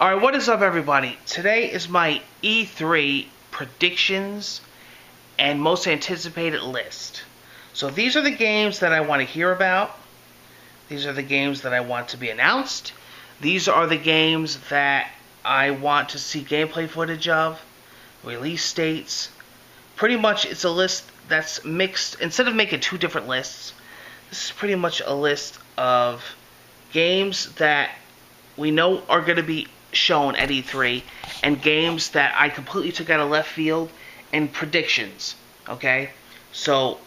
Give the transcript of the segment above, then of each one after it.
Alright, what is up everybody? Today is my E3 predictions and most anticipated list. So these are the games that I want to hear about. These are the games that I want to be announced. These are the games that I want to see gameplay footage of, release dates. Pretty much it's a list that's mixed. Instead of making two different lists, this is pretty much a list of games that we know are going to be shown at E3 and games that I completely took out of left field and predictions. Okay, so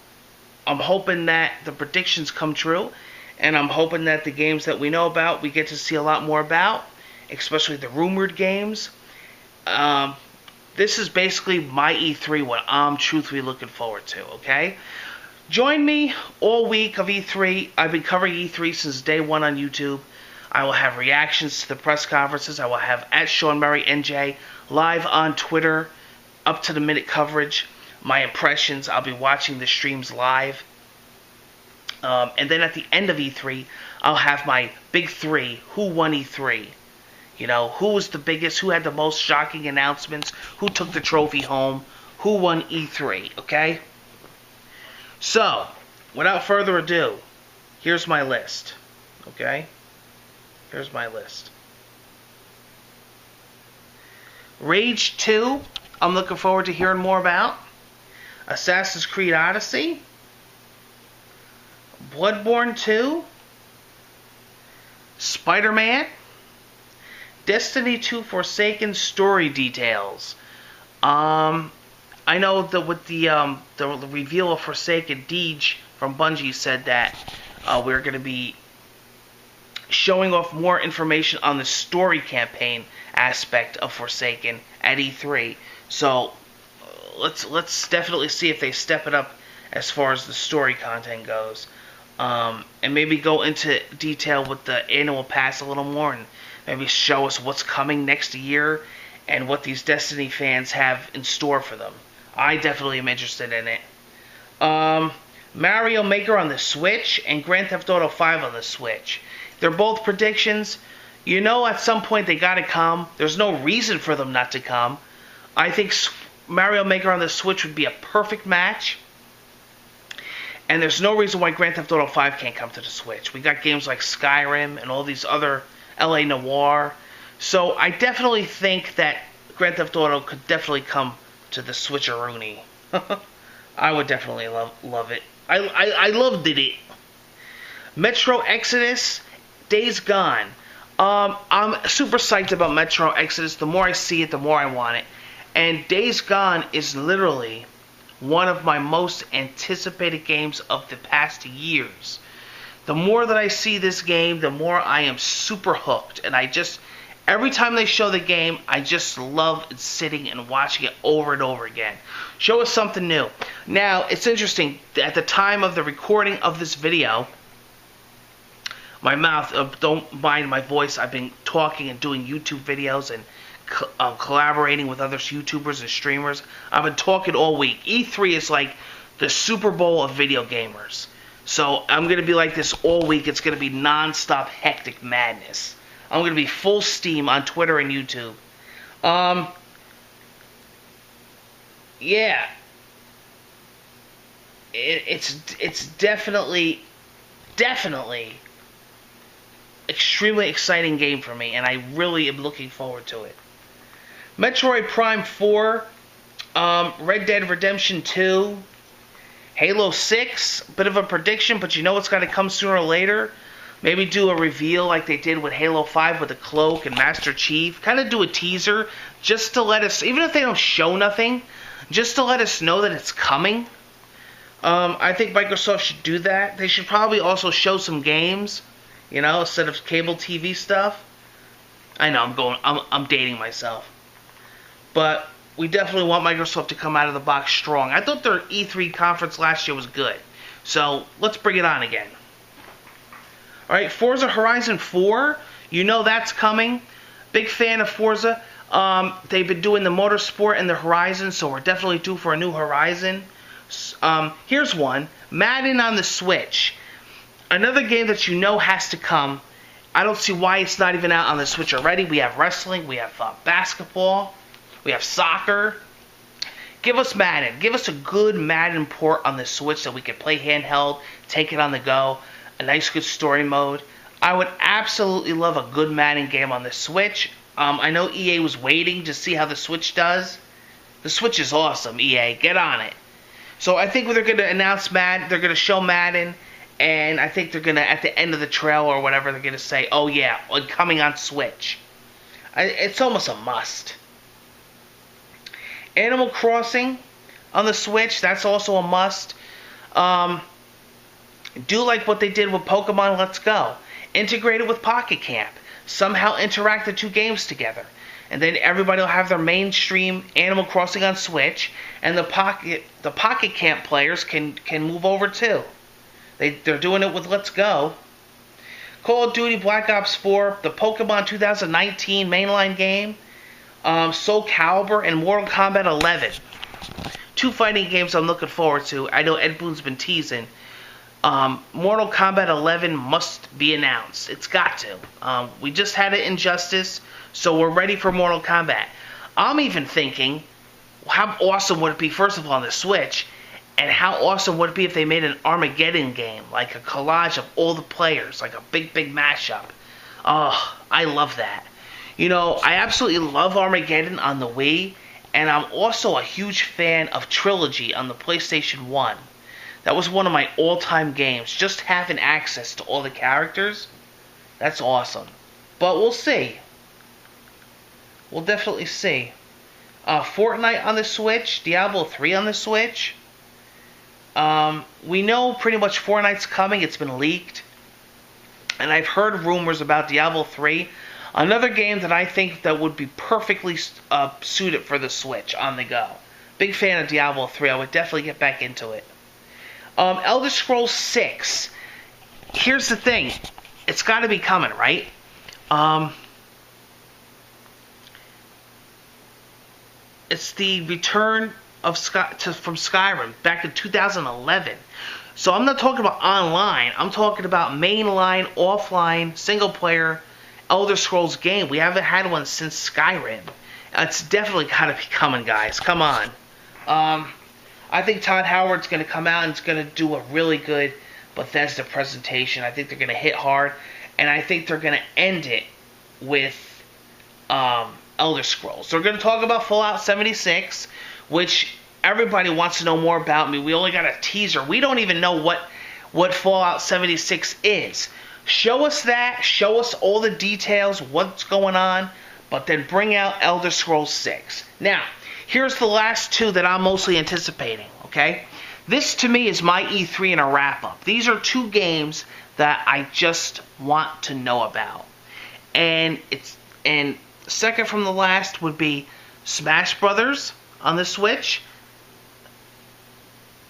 I'm hoping that the predictions come true, and I'm hoping that the games that we know about we get to see a lot more about, especially the rumored games. This is basically my E3, what I'm truthfully looking forward to. Okay, join me all week of E3. I've been covering E3 since day one on YouTube. I will have reactions to the press conferences. I will have at Sean Murray NJ live on Twitter, up to the minute coverage, my impressions. I'll be watching the streams live. And then at the end of E3, I'll have my big three. Who won E3? You know, who was the biggest? Who had the most shocking announcements? Who took the trophy home? Who won E3? Okay? So, without further ado, here's my list. Okay? Here's my list. Rage 2, I'm looking forward to hearing more about. Assassin's Creed Odyssey. Bloodborne 2. Spider-Man. Destiny 2 Forsaken story details. I know that with the reveal of Forsaken, Deej from Bungie said that we're going to be showing off more information on the story campaign aspect of Forsaken at E3. So let's definitely see if they step it up as far as the story content goes, and maybe go into detail with the annual pass a little more, and maybe show us what's coming next year and what these Destiny fans have in store for them. I definitely am interested in it. Mario Maker on the Switch and Grand Theft Auto 5 on the Switch. They're both predictions. You know at some point they gotta come. There's no reason for them not to come. I think Mario Maker on the Switch would be a perfect match. And there's no reason why Grand Theft Auto 5 can't come to the Switch. We got games like Skyrim and all these other LA Noire. So I definitely think that Grand Theft Auto could definitely come to the Switcheroonie. I would definitely love it. I loved it. Metro Exodus, Days Gone. I'm super psyched about Metro Exodus. The more I see it, the more I want it. And Days Gone is literally one of my most anticipated games of the past years. The more that I see this game, the more I am super hooked. And every time they show the game, I just love sitting and watching it over and over again. Show us something new. Now, it's interesting. At the time of the recording of this video, my mouth, don't mind my voice. I've been talking and doing YouTube videos and collaborating with other YouTubers and streamers. I've been talking all week. E3 is like the Super Bowl of video gamers. So I'm going to be like this all week. It's going to be non-stop hectic madness. I'm going to be full steam on Twitter and YouTube. Yeah. It's definitely extremely exciting game for me, and I really am looking forward to it. Metroid Prime 4, Red Dead Redemption 2, Halo 6, bit of a prediction, but you know it's got to come sooner or later. Maybe do a reveal like they did with Halo 5 with the cloak and Master Chief. Kind of do a teaser just to let us, even if they don't show nothing, just to let us know that it's coming. I think Microsoft should do that. They should probably also show some games, you know, instead of cable TV stuff. I know I'm dating myself. But we definitely want Microsoft to come out of the box strong. I thought their E3 conference last year was good. So let's bring it on again. Alright, Forza Horizon 4. You know that's coming. Big fan of Forza. They've been doing the Motorsport and the Horizon, so we're definitely due for a new Horizon. Here's one. Madden on the Switch. Another game that you know has to come I don't see why it's not even out on the Switch already. We have wrestling, we have basketball, we have soccer. Give us Madden. Give us a good Madden port on the Switch that we can play handheld, take it on the go, a nice good story mode. I would absolutely love a good Madden game on the Switch. I know EA was waiting to see how the Switch does. The Switch is awesome, EA. Get on it. So I think they're going to announce Madden, they're going to show Madden, and I think they're going to, at the end of the trailer or whatever, they're going to say, oh yeah, coming on Switch. It's almost a must. Animal Crossing on the Switch, that's also a must. Do like what they did with Pokemon Let's Go. Integrate it with Pocket Camp. Somehow interact the two games together. And then everybody will have their mainstream Animal Crossing on Switch, and the Pocket Camp players can move over too. They're doing it with Let's Go. Call of Duty Black Ops 4, the Pokemon 2019 mainline game, Soul Calibur, and Mortal Kombat 11. Two fighting games I'm looking forward to. I know Ed Boon's been teasing. Mortal Kombat 11 must be announced. It's got to. We just had an Injustice, so we're ready for Mortal Kombat. I'm even thinking, how awesome would it be, first of all, on the Switch, and how awesome would it be if they made an Armageddon game, like a collage of all the players, like a big mashup. Oh, I love that. You know, I absolutely love Armageddon on the Wii, and I'm also a huge fan of Trilogy on the PlayStation 1. That was one of my all-time games. Just having access to all the characters, that's awesome. But we'll see. We'll definitely see. Fortnite on the Switch, Diablo 3 on the Switch. We know pretty much Fortnite's coming. It's been leaked. And I've heard rumors about Diablo 3. Another game that I think that would be perfectly suited for the Switch on the go. Big fan of Diablo 3. I would definitely get back into it. Elder Scrolls 6. Here's the thing. It's got to be coming, right? It's the return of from Skyrim back in 2011. So I'm not talking about online. I'm talking about mainline, offline, single-player Elder Scrolls game. We haven't had one since Skyrim. It's definitely got to be coming, guys. Come on. I think Todd Howard's going to come out and it's going to do a really good Bethesda presentation. I think they're going to hit hard, and I think they're going to end it with Elder Scrolls. They're going to talk about Fallout 76, which everybody wants to know more about. We only got a teaser. We don't even know what Fallout 76 is. Show us that. Show us all the details, what's going on, but then bring out Elder Scrolls 6. Now, here's the last two that I'm mostly anticipating, okay? This, to me, is my E3 in a wrap-up. These are two games that I just want to know about. And second from the last would be Smash Brothers on the Switch.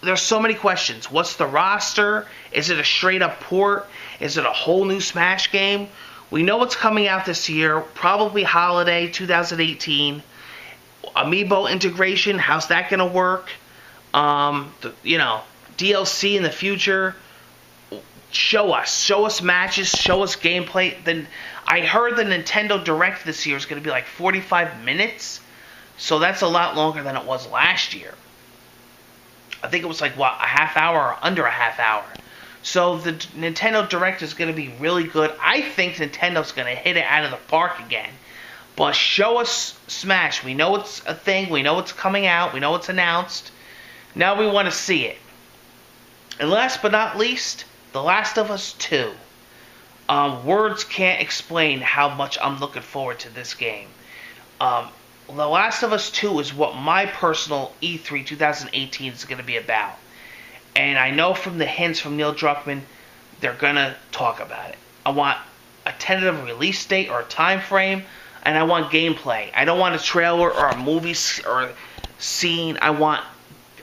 There's so many questions. What's the roster? Is it a straight-up port? Is it a whole new Smash game? We know what's coming out this year, probably holiday 2018. Amiibo integration, how's that going to work? DLC in the future. Show us matches, show us gameplay. Then I heard the Nintendo Direct this year is going to be like 45 minutes, so that's a lot longer than it was last year. I think it was like, a half hour or under a half hour. So the Nintendo Direct is going to be really good. I think Nintendo's going to hit it out of the park again. But show us Smash. We know it's a thing. We know it's coming out. We know it's announced. Now we want to see it. And last but not least, The Last of Us 2. Words can't explain how much I'm looking forward to this game. The Last of Us 2 is what my personal E3 2018 is going to be about. And I know from the hints from Neil Druckmann, they're going to talk about it. I want a tentative release date or a time frame, and I want gameplay. I don't want a trailer or a movie or scene. I want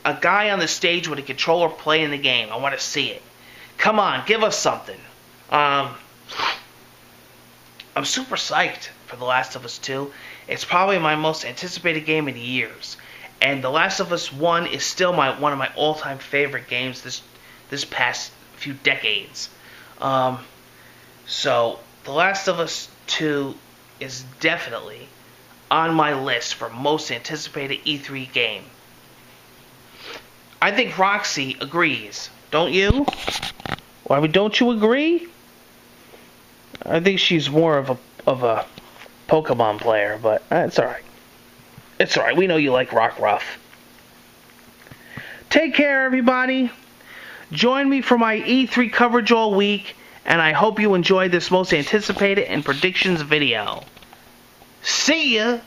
a guy on the stage with a controller playing the game. I want to see it. Come on, give us something. I'm super psyched for The Last of Us 2. It's probably my most anticipated game in years. And The Last of Us 1 is still one of my all-time favorite games this past few decades. So The Last of Us 2 is definitely on my list for most anticipated E3 game. I think Roxy agrees. Don't you? Well, I mean, don't you agree? I think she's more of a Pokemon player, but it's alright. It's alright. We know you like Rockruff. Take care, everybody. Join me for my E3 coverage all week, and I hope you enjoyed this most anticipated and predictions video. See ya!